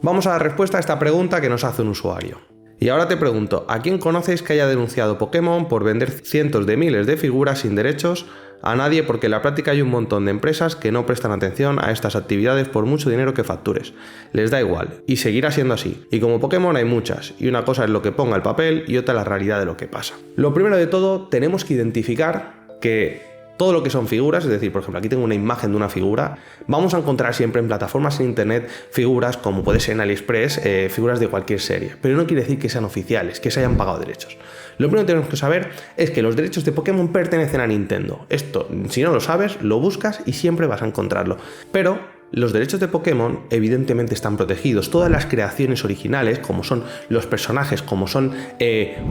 Vamos a dar respuesta a esta pregunta que nos hace un usuario. Y ahora te pregunto, ¿a quién conoces que haya denunciado Pokémon por vender cientos de miles de figuras sin derechos? A nadie, porque en la práctica hay un montón de empresas que no prestan atención a estas actividades por mucho dinero que factures. Les da igual, y seguirá siendo así. Y como Pokémon hay muchas, y una cosa es lo que ponga el papel y otra la realidad de lo que pasa. Lo primero de todo, tenemos que identificar que todo lo que son figuras, es decir, por ejemplo, aquí tengo una imagen de una figura, vamos a encontrar siempre en plataformas en internet figuras como puede ser en AliExpress, figuras de cualquier serie, pero no quiere decir que sean oficiales, que se hayan pagado derechos. Lo primero que tenemos que saber es que los derechos de Pokémon pertenecen a Nintendo. Esto, si no lo sabes, lo buscas y siempre vas a encontrarlo. Pero los derechos de Pokémon evidentemente están protegidos. Todas las creaciones originales, como son los personajes, como son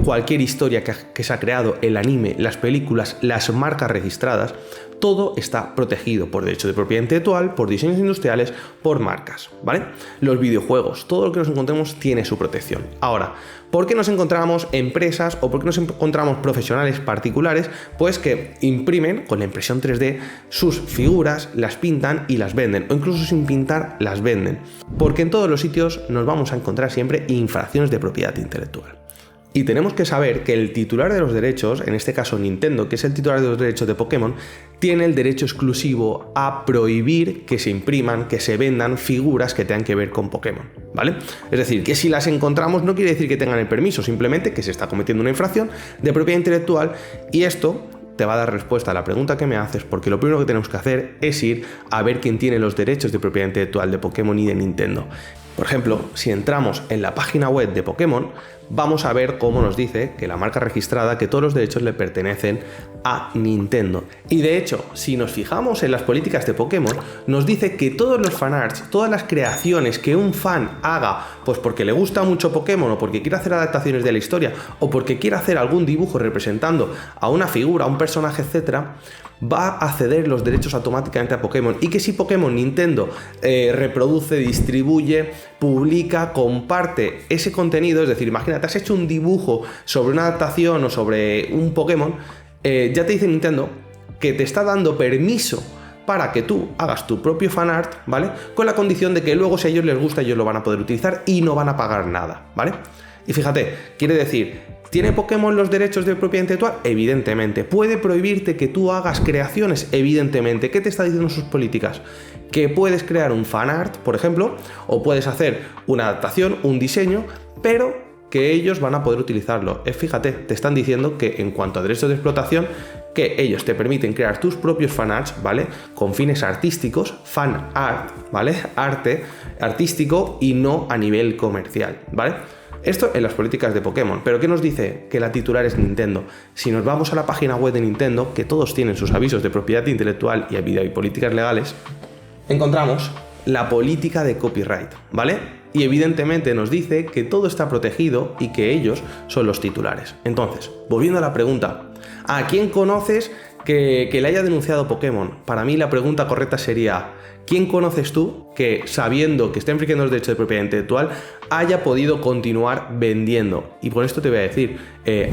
cualquier historia que se ha creado, el anime, las películas, las marcas registradas, todo está protegido por derechos de propiedad intelectual, por diseños industriales, por marcas, ¿vale? Los videojuegos, todo lo que nos encontremos tiene su protección. Ahora, ¿por qué nos encontramos empresas o por qué nos encontramos profesionales particulares? Pues que imprimen con la impresión 3D sus figuras, las pintan y las venden, o incluso sin pintar las venden. Porque en todos los sitios nos vamos a encontrar siempre infracciones de propiedad intelectual. Y tenemos que saber que el titular de los derechos, en este caso Nintendo, que es el titular de los derechos de Pokémon, tiene el derecho exclusivo a prohibir que se impriman, que se vendan figuras que tengan que ver con Pokémon, ¿vale? Es decir, que si las encontramos no quiere decir que tengan el permiso, simplemente que se está cometiendo una infracción de propiedad intelectual y esto te va a dar respuesta a la pregunta que me haces, porque lo primero que tenemos que hacer es ir a ver quién tiene los derechos de propiedad intelectual de Pokémon y de Nintendo. Por ejemplo, si entramos en la página web de Pokémon, vamos a ver cómo nos dice que la marca registrada, que todos los derechos le pertenecen a Nintendo. Y de hecho, si nos fijamos en las políticas de Pokémon, nos dice que todos los fanarts, todas las creaciones que un fan haga, pues porque le gusta mucho Pokémon o porque quiere hacer adaptaciones de la historia o porque quiere hacer algún dibujo representando a una figura, a un personaje, etcétera, va a ceder los derechos automáticamente a Pokémon y que si Pokémon Nintendo reproduce, distribuye, publica, comparte ese contenido, es decir, imagínate, has hecho un dibujo sobre una adaptación o sobre un Pokémon, ya te dice Nintendo que te está dando permiso para que tú hagas tu propio fanart, ¿vale? Con la condición de que luego si a ellos les gusta ellos lo van a poder utilizar y no van a pagar nada, ¿vale? Y fíjate, quiere decir, ¿tiene Pokémon los derechos de propiedad intelectual? Evidentemente. ¿Puede prohibirte que tú hagas creaciones? Evidentemente. ¿Qué te está diciendo sus políticas? Que puedes crear un fanart, por ejemplo, o puedes hacer una adaptación, un diseño, pero que ellos van a poder utilizarlo. Fíjate, te están diciendo que en cuanto a derechos de explotación, que ellos te permiten crear tus propios fanarts, ¿vale? Con fines artísticos, fan art, ¿vale? Arte artístico y no a nivel comercial, ¿vale? Esto en las políticas de Pokémon, pero ¿qué nos dice? Que la titular es Nintendo. Si nos vamos a la página web de Nintendo, que todos tienen sus avisos de propiedad intelectual y políticas legales, encontramos la política de copyright, ¿vale? Y evidentemente nos dice que todo está protegido y que ellos son los titulares. Entonces, volviendo a la pregunta, ¿a quién conoces que le haya denunciado Pokémon? Para mí la pregunta correcta sería, ¿quién conoces tú que, sabiendo que está infringiendo los derechos de propiedad intelectual, haya podido continuar vendiendo? Y por esto te voy a decir,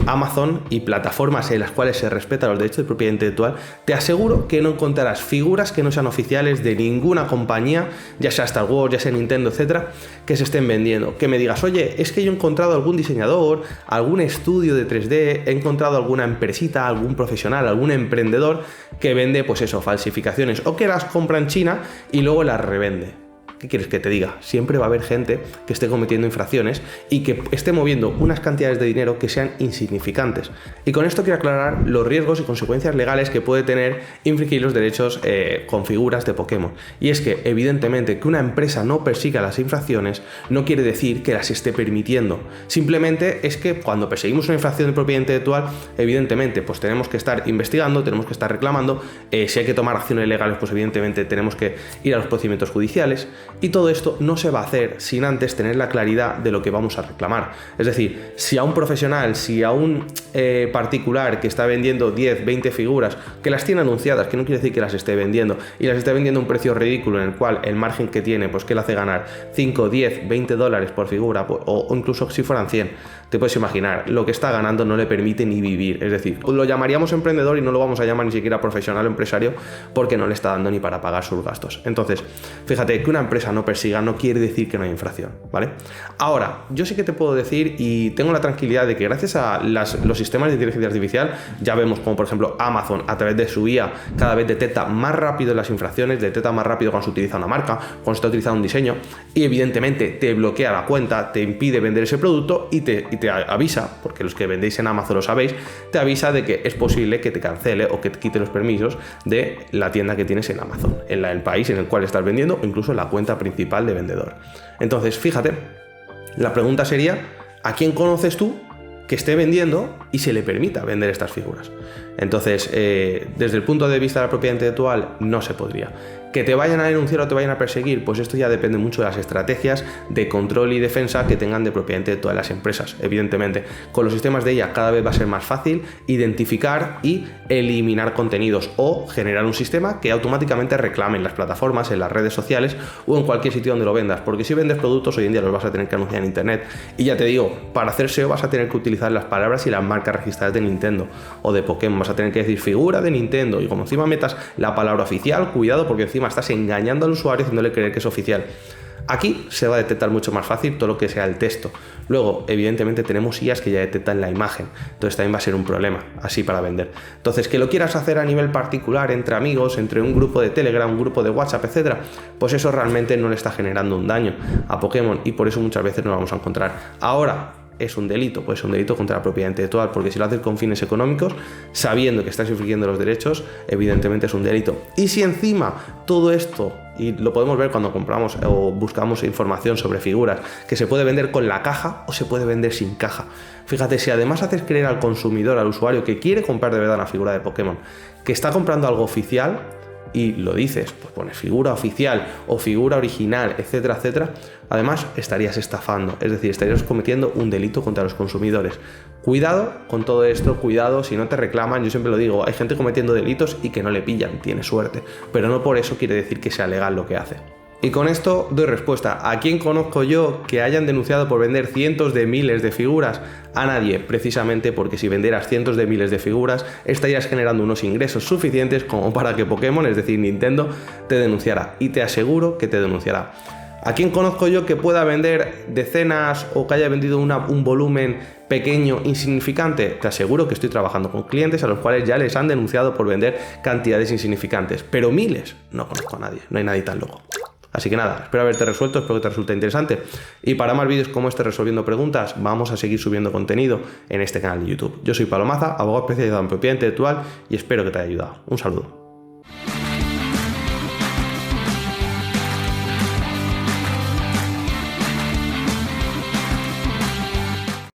Amazon y plataformas en las cuales se respetan los derechos de propiedad intelectual, te aseguro que no encontrarás figuras que no sean oficiales de ninguna compañía, ya sea Star Wars, ya sea Nintendo, etcétera, que se estén vendiendo. Que me digas, oye, es que yo he encontrado algún diseñador, algún estudio de 3D, he encontrado alguna empresita, algún profesional, algún emprendedor que vende, pues eso, falsificaciones o que las compra en China y luego las revende. ¿Qué quieres que te diga? Siempre va a haber gente que esté cometiendo infracciones y que esté moviendo unas cantidades de dinero que sean insignificantes. Y con esto quiero aclarar los riesgos y consecuencias legales que puede tener infringir los derechos con figuras de Pokémon. Y es que, evidentemente, que una empresa no persiga las infracciones no quiere decir que las esté permitiendo. Simplemente es que cuando perseguimos una infracción de propiedad intelectual, evidentemente, pues tenemos que estar investigando, tenemos que estar reclamando. Si hay que tomar acciones legales, pues evidentemente tenemos que ir a los procedimientos judiciales. Y todo esto no se va a hacer sin antes tener la claridad de lo que vamos a reclamar. Es decir, si a un profesional, si a un particular que está vendiendo 10, 20 figuras, que las tiene anunciadas, que no quiere decir que las esté vendiendo, y las está vendiendo a un precio ridículo en el cual el margen que tiene, pues que le hace ganar 5, 10, 20 dólares por figura, o incluso si fueran 100, te puedes imaginar, lo que está ganando no le permite ni vivir. Es decir, lo llamaríamos emprendedor y no lo vamos a llamar ni siquiera profesional o empresario porque no le está dando ni para pagar sus gastos. Entonces, fíjate que una empresa empresa no persiga no quiere decir que no hay infracción, ¿vale? Ahora, yo sí que te puedo decir y tengo la tranquilidad de que gracias a los sistemas de inteligencia artificial ya vemos como, por ejemplo, Amazon a través de su IA cada vez detecta más rápido las infracciones, detecta más rápido cuando se utiliza una marca, cuando se está utilizando un diseño y evidentemente te bloquea la cuenta, te impide vender ese producto y te avisa, porque los que vendéis en Amazon lo sabéis, te avisa de que es posible que te cancele o que te quite los permisos de la tienda que tienes en Amazon, en el país en el cual estás vendiendo o incluso en la cuenta principal de vendedor. Entonces, fíjate, la pregunta sería, ¿a quién conoces tú que esté vendiendo y se le permita vender estas figuras? Entonces, desde el punto de vista de la propiedad intelectual, no se podría. ¿Que te vayan a denunciar o te vayan a perseguir? Pues esto ya depende mucho de las estrategias de control y defensa que tengan de propiedad intelectual las empresas. Evidentemente, con los sistemas de IA cada vez va a ser más fácil identificar y eliminar contenidos o generar un sistema que automáticamente reclame en las plataformas, en las redes sociales o en cualquier sitio donde lo vendas. Porque si vendes productos, hoy en día los vas a tener que anunciar en internet. Y ya te digo, para hacer SEO vas a tener que utilizar las palabras y las marcas registradas de Nintendo o de Pokémon. Vas a tener que decir figura de Nintendo y como encima metas la palabra oficial, cuidado porque encima estás engañando al usuario haciéndole creer que es oficial. Aquí se va a detectar mucho más fácil todo lo que sea el texto. Luego, evidentemente, tenemos IAs que ya detectan la imagen. Entonces también va a ser un problema, así para vender. Entonces, que lo quieras hacer a nivel particular, entre amigos, entre un grupo de Telegram, un grupo de WhatsApp, etcétera, pues eso realmente no le está generando un daño a Pokémon y por eso muchas veces nos vamos a encontrar. Ahora, es un delito, pues es un delito contra la propiedad intelectual, porque si lo haces con fines económicos, sabiendo que estás infringiendo los derechos, evidentemente es un delito. Y si encima todo esto, y lo podemos ver cuando compramos o buscamos información sobre figuras, que se puede vender con la caja o se puede vender sin caja. Fíjate, si además haces creer al consumidor, al usuario que quiere comprar de verdad una figura de Pokémon, que está comprando algo oficial, y lo dices, pues pones figura oficial o figura original, etcétera, etcétera, además estarías estafando, es decir, estarías cometiendo un delito contra los consumidores. Cuidado con todo esto, cuidado si no te reclaman, yo siempre lo digo, hay gente cometiendo delitos y que no le pillan, tiene suerte, pero no por eso quiere decir que sea legal lo que hace. Y con esto doy respuesta. ¿A quién conozco yo que hayan denunciado por vender cientos de miles de figuras? A nadie, precisamente porque si vendieras cientos de miles de figuras estarías generando unos ingresos suficientes como para que Pokémon, es decir Nintendo, te denunciara. Y te aseguro que te denunciará. ¿A quién conozco yo que pueda vender decenas o que haya vendido un volumen pequeño, insignificante? Te aseguro que estoy trabajando con clientes a los cuales ya les han denunciado por vender cantidades insignificantes. Pero miles, no conozco a nadie, no hay nadie tan loco. Así que nada, espero haberte resuelto, espero que te resulte interesante. Y para más vídeos como este resolviendo preguntas, vamos a seguir subiendo contenido en este canal de YouTube. Yo soy Pablo Maza, abogado especializado en propiedad intelectual y espero que te haya ayudado. Un saludo.